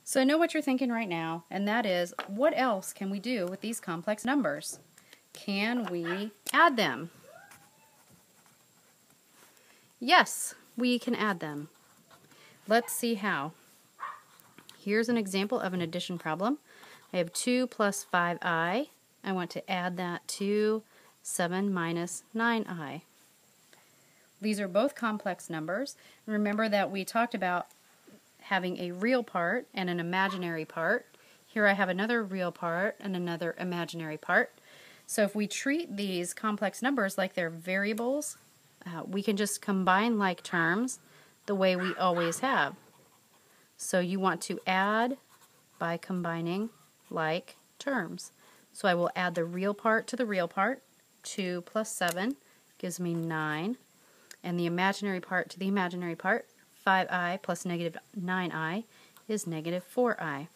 So I know what you're thinking right now, and that is, what else can we do with these complex numbers? Can we add them? Yes, we can add them. Let's see how. Here's an example of an addition problem. I have 2 plus 5i. I want to add that to 7 minus 9i. These are both complex numbers. Remember that we talked about having a real part and an imaginary part. Here I have another real part and another imaginary part. So if we treat these complex numbers like they're variables, we can just combine like terms the way we always have. So you want to add by combining like terms. So I will add the real part to the real part. 2 plus 7 gives me 9. And the imaginary part to the imaginary part, 5i plus negative 9i is negative 4i.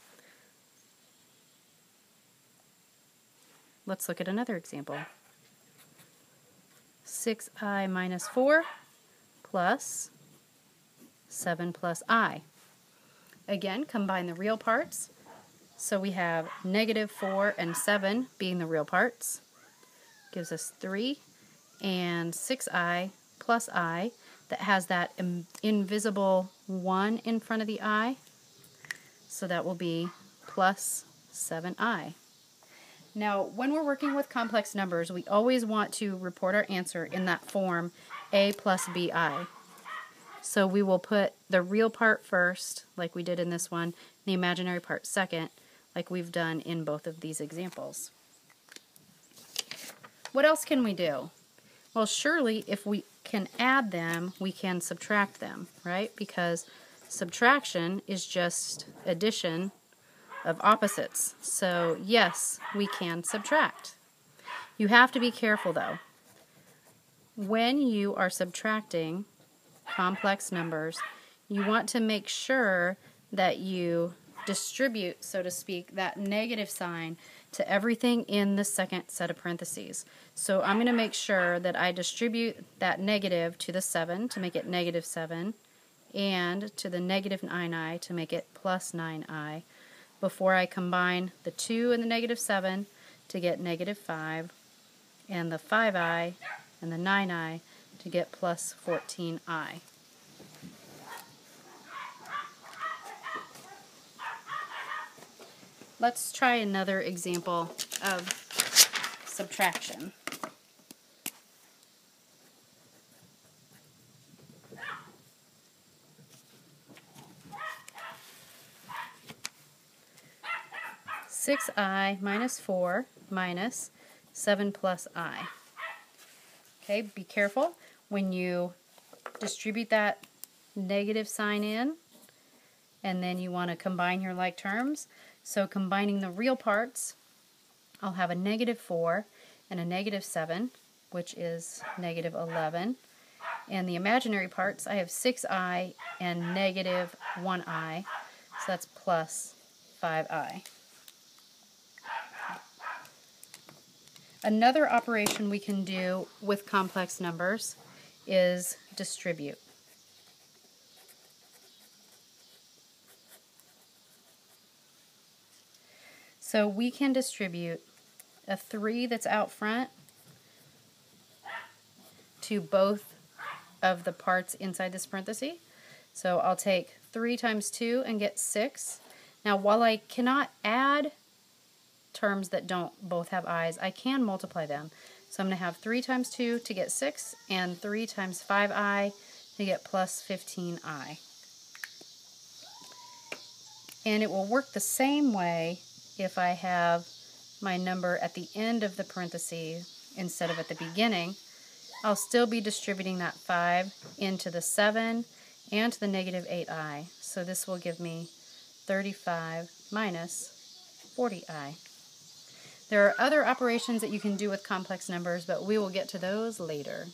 Let's look at another example. 6i minus 4 plus 7 plus I. Again, combine the real parts. So we have negative 4 and 7 being the real parts. Gives us 3. And 6i plus I, that has that invisible 1 in front of the I. So that will be plus 7i. Now, when we're working with complex numbers, we always want to report our answer in that form, a plus bi. So we will put the real part first, like we did in this one, the imaginary part second, like we've done in both of these examples. What else can we do? Well, surely if we can add them, we can subtract them, right? Because subtraction is just addition of opposites. So yes, we can subtract. You have to be careful though. When you are subtracting complex numbers, you want to make sure that you distribute, so to speak, that negative sign to everything in the second set of parentheses. So I'm going to make sure that I distribute that negative to the 7 to make it negative 7, and to the negative 9i to make it plus 9i, before I combine the 2 and the negative 7 to get negative 5, and the 5i and the 9i to get plus 14i. Let's try another example of subtraction. Six I minus 4 minus 7 plus I. Okay, be careful when you distribute that negative sign in, and then you want to combine your like terms. So combining the real parts, I'll have a negative 4 and a negative 7, which is negative 11. And the imaginary parts, I have 6i and negative 1i, so that's plus 5i. Another operation we can do with complex numbers is distribute. So we can distribute a 3 that's out front to both of the parts inside this parenthesis. So I'll take 3 times 2 and get 6. Now, while I cannot add terms that don't both have i's, I can multiply them. So I'm going to have 3 times 2 to get 6, and 3 times 5i to get plus 15i. And it will work the same way if I have my number at the end of the parentheses instead of at the beginning. I'll still be distributing that 5 into the 7 and to the negative 8i. So this will give me 35 minus 40i. There are other operations that you can do with complex numbers, but we will get to those later.